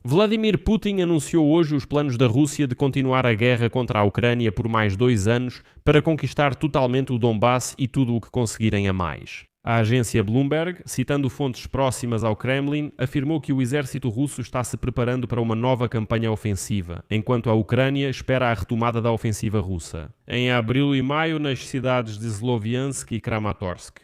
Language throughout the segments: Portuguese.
Vladimir Putin anunciou hoje os planos da Rússia de continuar a guerra contra a Ucrânia por mais 2 anos para conquistar totalmente o Donbass e tudo o que conseguirem a mais. A agência Bloomberg, citando fontes próximas ao Kremlin, afirmou que o exército russo está se preparando para uma nova campanha ofensiva, enquanto a Ucrânia espera a retomada da ofensiva russa, em abril e maio nas cidades de Sloviansk e Kramatorsk.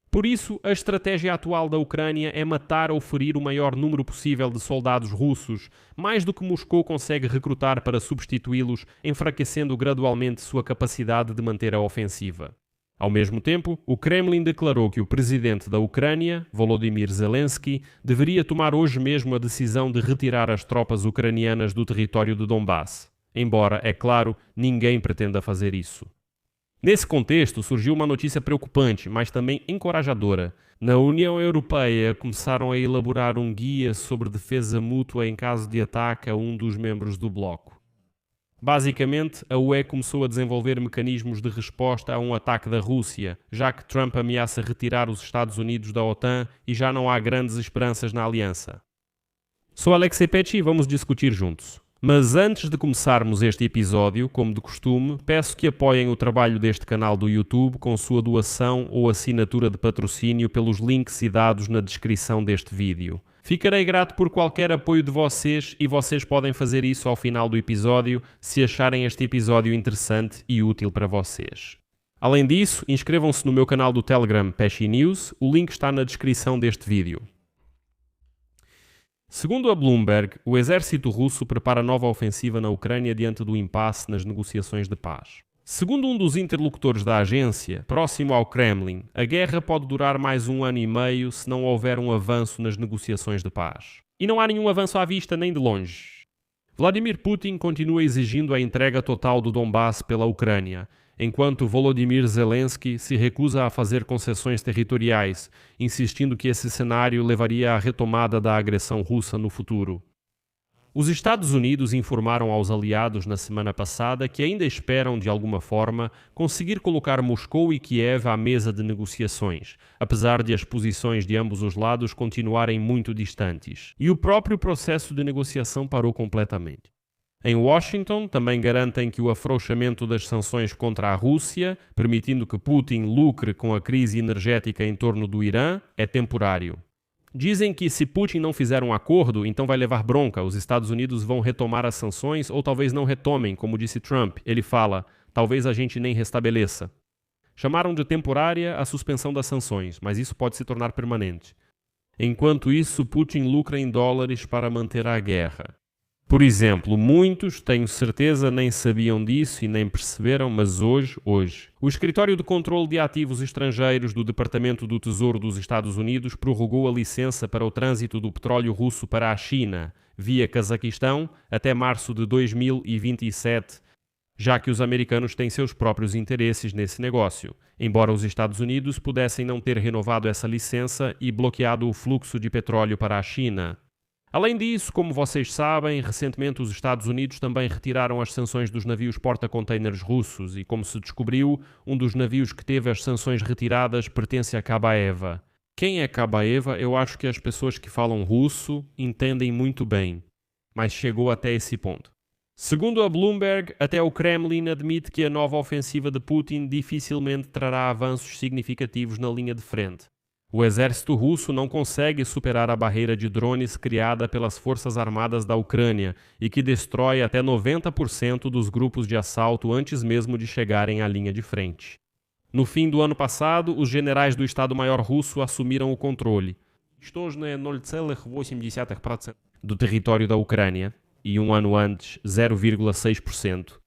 Por isso, a estratégia atual da Ucrânia é matar ou ferir o maior número possível de soldados russos, mais do que Moscou consegue recrutar para substituí-los, enfraquecendo gradualmente sua capacidade de manter a ofensiva. Ao mesmo tempo, o Kremlin declarou que o presidente da Ucrânia, Volodymyr Zelensky, deveria tomar hoje mesmo a decisão de retirar as tropas ucranianas do território de Donbass. Embora, é claro, ninguém pretenda fazer isso. Nesse contexto, surgiu uma notícia preocupante, mas também encorajadora. Na União Europeia, começaram a elaborar um guia sobre defesa mútua em caso de ataque a um dos membros do bloco. Basicamente, a UE começou a desenvolver mecanismos de resposta a um ataque da Rússia, já que Trump ameaça retirar os Estados Unidos da OTAN e já não há grandes esperanças na aliança. Sou Alexei Pecci e vamos discutir juntos. Mas antes de começarmos este episódio, como de costume, peço que apoiem o trabalho deste canal do YouTube com sua doação ou assinatura de patrocínio pelos links e dados na descrição deste vídeo. Ficarei grato por qualquer apoio de vocês e vocês podem fazer isso ao final do episódio se acharem este episódio interessante e útil para vocês. Além disso, inscrevam-se no meu canal do Telegram Pecci News, o link está na descrição deste vídeo. Segundo a Bloomberg, o exército russo prepara nova ofensiva na Ucrânia diante do impasse nas negociações de paz. Segundo um dos interlocutores da agência, próximo ao Kremlin, a guerra pode durar mais 1 ano e meio se não houver um avanço nas negociações de paz. E não há nenhum avanço à vista nem de longe. Vladimir Putin continua exigindo a entrega total do Donbass pela Ucrânia, enquanto Volodymyr Zelensky se recusa a fazer concessões territoriais, insistindo que esse cenário levaria à retomada da agressão russa no futuro. Os Estados Unidos informaram aos aliados na semana passada que ainda esperam, de alguma forma, conseguir colocar Moscou e Kiev à mesa de negociações, apesar de as posições de ambos os lados continuarem muito distantes. E o próprio processo de negociação parou completamente. Em Washington, também garantem que o afrouxamento das sanções contra a Rússia, permitindo que Putin lucre com a crise energética em torno do Irã, é temporário. Dizem que se Putin não fizer um acordo, então vai levar bronca, os Estados Unidos vão retomar as sanções ou talvez não retomem, como disse Trump. Ele fala, talvez a gente nem restabeleça. Chamaram de temporária a suspensão das sanções, mas isso pode se tornar permanente. Enquanto isso, Putin lucra em dólares para manter a guerra. Por exemplo, muitos, tenho certeza, nem sabiam disso e nem perceberam, mas hoje, o Escritório de Controlo de Ativos Estrangeiros do Departamento do Tesouro dos Estados Unidos prorrogou a licença para o trânsito do petróleo russo para a China, via Cazaquistão, até março de 2027, já que os americanos têm seus próprios interesses nesse negócio, embora os Estados Unidos pudessem não ter renovado essa licença e bloqueado o fluxo de petróleo para a China. Além disso, como vocês sabem, recentemente os Estados Unidos também retiraram as sanções dos navios porta-containers russos e, como se descobriu, um dos navios que teve as sanções retiradas pertence a Kabaeva. Quem é Kabaeva? Eu acho que as pessoas que falam russo entendem muito bem, mas chegou até esse ponto. Segundo a Bloomberg, até o Kremlin admite que a nova ofensiva de Putin dificilmente trará avanços significativos na linha de frente. O exército russo não consegue superar a barreira de drones criada pelas forças armadas da Ucrânia e que destrói até 90% dos grupos de assalto antes mesmo de chegarem à linha de frente. No fim do ano passado, os generais do Estado-Maior russo assumiram o controle do território da Ucrânia e um ano antes 0,6%.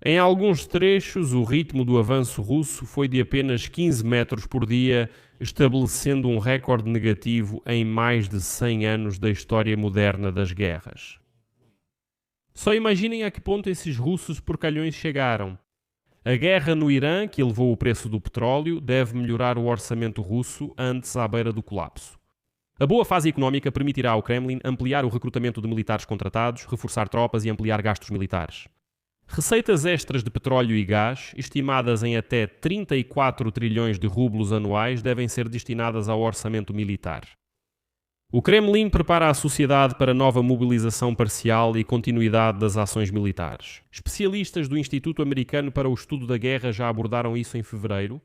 Em alguns trechos, o ritmo do avanço russo foi de apenas 15 metros por dia, estabelecendo um recorde negativo em mais de 100 anos da história moderna das guerras. Só imaginem a que ponto esses russos porcalhões chegaram. A guerra no Irã, que elevou o preço do petróleo, deve melhorar o orçamento russo antes à beira do colapso. A boa fase económica permitirá ao Kremlin ampliar o recrutamento de militares contratados, reforçar tropas e ampliar gastos militares. Receitas extras de petróleo e gás, estimadas em até 34 trilhões de rublos anuais, devem ser destinadas ao orçamento militar. O Kremlin prepara a sociedade para nova mobilização parcial e continuidade das ações militares. Especialistas do Instituto Americano para o Estudo da Guerra já abordaram isso em fevereiro.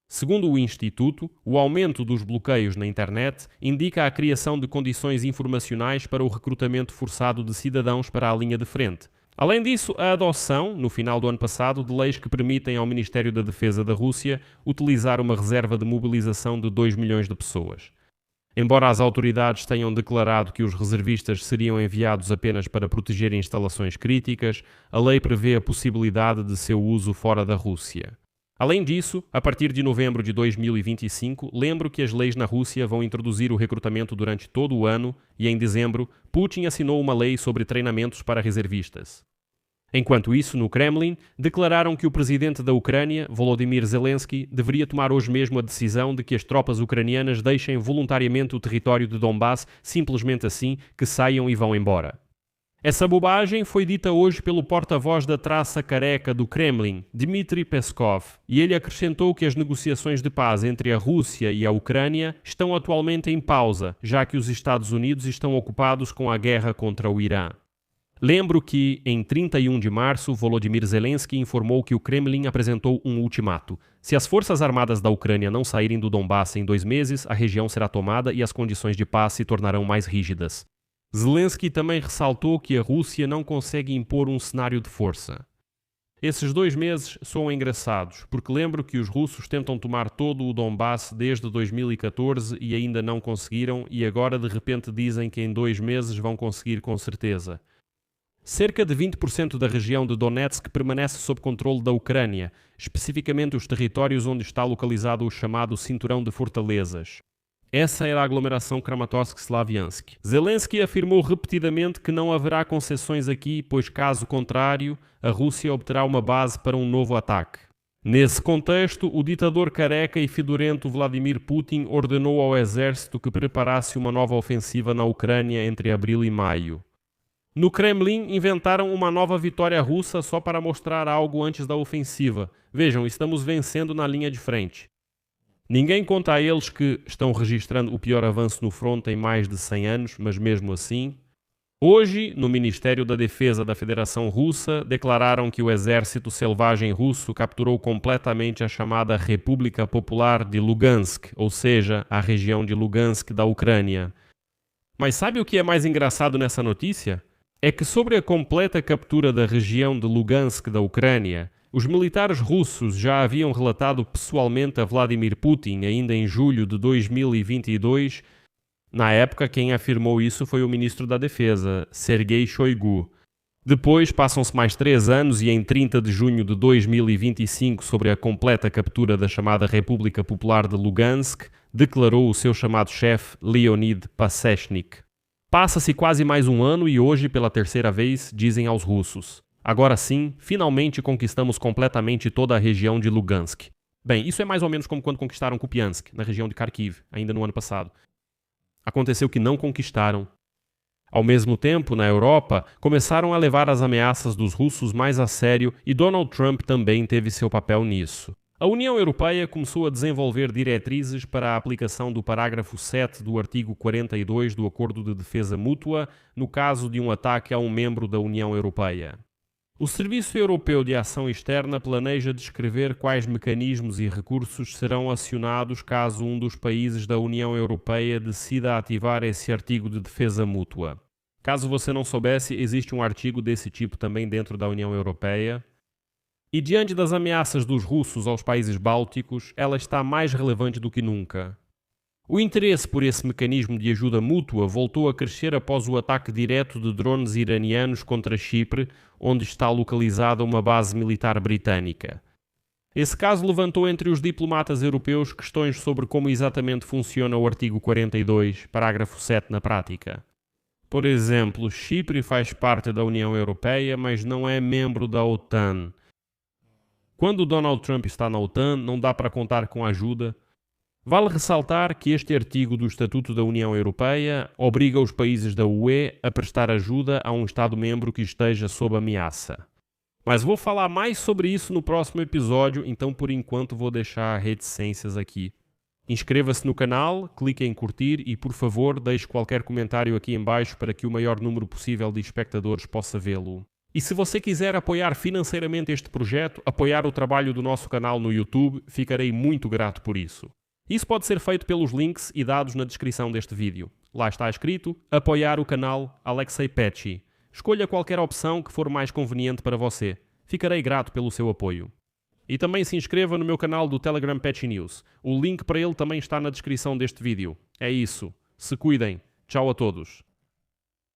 Segundo o Instituto, o aumento dos bloqueios na internet indica a criação de condições informacionais para o recrutamento forçado de cidadãos para a linha de frente. Além disso, a adoção, no final do ano passado, de leis que permitem ao Ministério da Defesa da Rússia utilizar uma reserva de mobilização de 2 milhões de pessoas. Embora as autoridades tenham declarado que os reservistas seriam enviados apenas para proteger instalações críticas, a lei prevê a possibilidade de seu uso fora da Rússia. Além disso, a partir de novembro de 2025, lembro que as leis na Rússia vão introduzir o recrutamento durante todo o ano e, em dezembro, Putin assinou uma lei sobre treinamentos para reservistas. Enquanto isso, no Kremlin, declararam que o presidente da Ucrânia, Volodymyr Zelensky, deveria tomar hoje mesmo a decisão de que as tropas ucranianas deixem voluntariamente o território de Donbass, simplesmente assim, que saiam e vão embora. Essa bobagem foi dita hoje pelo porta-voz da traça careca do Kremlin, Dmitry Peskov, e ele acrescentou que as negociações de paz entre a Rússia e a Ucrânia estão atualmente em pausa, já que os Estados Unidos estão ocupados com a guerra contra o Irã. Lembro que, em 31 de março, Volodymyr Zelensky informou que o Kremlin apresentou um ultimato. Se as forças armadas da Ucrânia não saírem do Donbass em 2 meses, a região será tomada e as condições de paz se tornarão mais rígidas. Zelensky também ressaltou que a Rússia não consegue impor um cenário de força. Esses 2 meses soam engraçados, porque lembro que os russos tentam tomar todo o Donbass desde 2014 e ainda não conseguiram, e agora de repente dizem que em 2 meses vão conseguir com certeza. Cerca de 20% da região de Donetsk permanece sob controle da Ucrânia, especificamente os territórios onde está localizado o chamado Cinturão de Fortalezas. Essa era a aglomeração Kramatorsk-Slaviansk. Zelensky afirmou repetidamente que não haverá concessões aqui, pois caso contrário, a Rússia obterá uma base para um novo ataque. Nesse contexto, o ditador careca e fedorento Vladimir Putin ordenou ao exército que preparasse uma nova ofensiva na Ucrânia entre abril e maio. No Kremlin, inventaram uma nova vitória russa só para mostrar algo antes da ofensiva. Vejam, estamos vencendo na linha de frente. Ninguém conta a eles que estão registrando o pior avanço no fronte em mais de 100 anos, mas mesmo assim. Hoje, no Ministério da Defesa da Federação Russa, declararam que o exército selvagem russo capturou completamente a chamada República Popular de Lugansk, ou seja, a região de Lugansk da Ucrânia. Mas sabe o que é mais engraçado nessa notícia? É que sobre a completa captura da região de Lugansk da Ucrânia, os militares russos já haviam relatado pessoalmente a Vladimir Putin ainda em julho de 2022. Na época, quem afirmou isso foi o ministro da Defesa, Sergei Shoigu. Depois, passam-se mais 3 anos e em 30 de junho de 2025, sobre a completa captura da chamada República Popular de Lugansk, declarou o seu chamado chefe, Leonid Pasechnik. Passa-se quase mais um ano e hoje, pela 3ª vez, dizem aos russos: agora sim, finalmente conquistamos completamente toda a região de Lugansk. Bem, isso é mais ou menos como quando conquistaram Kupiansk, na região de Kharkiv, ainda no ano passado. Aconteceu que não conquistaram. Ao mesmo tempo, na Europa, começaram a levar as ameaças dos russos mais a sério e Donald Trump também teve seu papel nisso. A União Europeia começou a desenvolver diretrizes para a aplicação do parágrafo 7 do artigo 42 do Acordo de Defesa Mútua, no caso de um ataque a um membro da União Europeia. O Serviço Europeu de Ação Externa planeja descrever quais mecanismos e recursos serão acionados caso um dos países da União Europeia decida ativar esse artigo de defesa mútua. Caso você não soubesse, existe um artigo desse tipo também dentro da União Europeia. E diante das ameaças dos russos aos países bálticos, ela está mais relevante do que nunca. O interesse por esse mecanismo de ajuda mútua voltou a crescer após o ataque direto de drones iranianos contra Chipre, onde está localizada uma base militar britânica. Esse caso levantou entre os diplomatas europeus questões sobre como exatamente funciona o artigo 42, parágrafo 7 na prática. Por exemplo, Chipre faz parte da União Europeia, mas não é membro da OTAN. Quando Donald Trump está na OTAN, não dá para contar com ajuda. Vale ressaltar que este artigo do Estatuto da União Europeia obriga os países da UE a prestar ajuda a um Estado-membro que esteja sob ameaça. Mas vou falar mais sobre isso no próximo episódio, então por enquanto vou deixar reticências aqui. Inscreva-se no canal, clique em curtir e, por favor, deixe qualquer comentário aqui em baixo para que o maior número possível de espectadores possa vê-lo. E se você quiser apoiar financeiramente este projeto, apoiar o trabalho do nosso canal no YouTube, ficarei muito grato por isso. Isso pode ser feito pelos links e dados na descrição deste vídeo. Lá está escrito apoiar o canal Alexei Petchy. Escolha qualquer opção que for mais conveniente para você. Ficarei grato pelo seu apoio. E também se inscreva no meu canal do Telegram Petchy News. O link para ele também está na descrição deste vídeo. É isso. Se cuidem. Tchau a todos.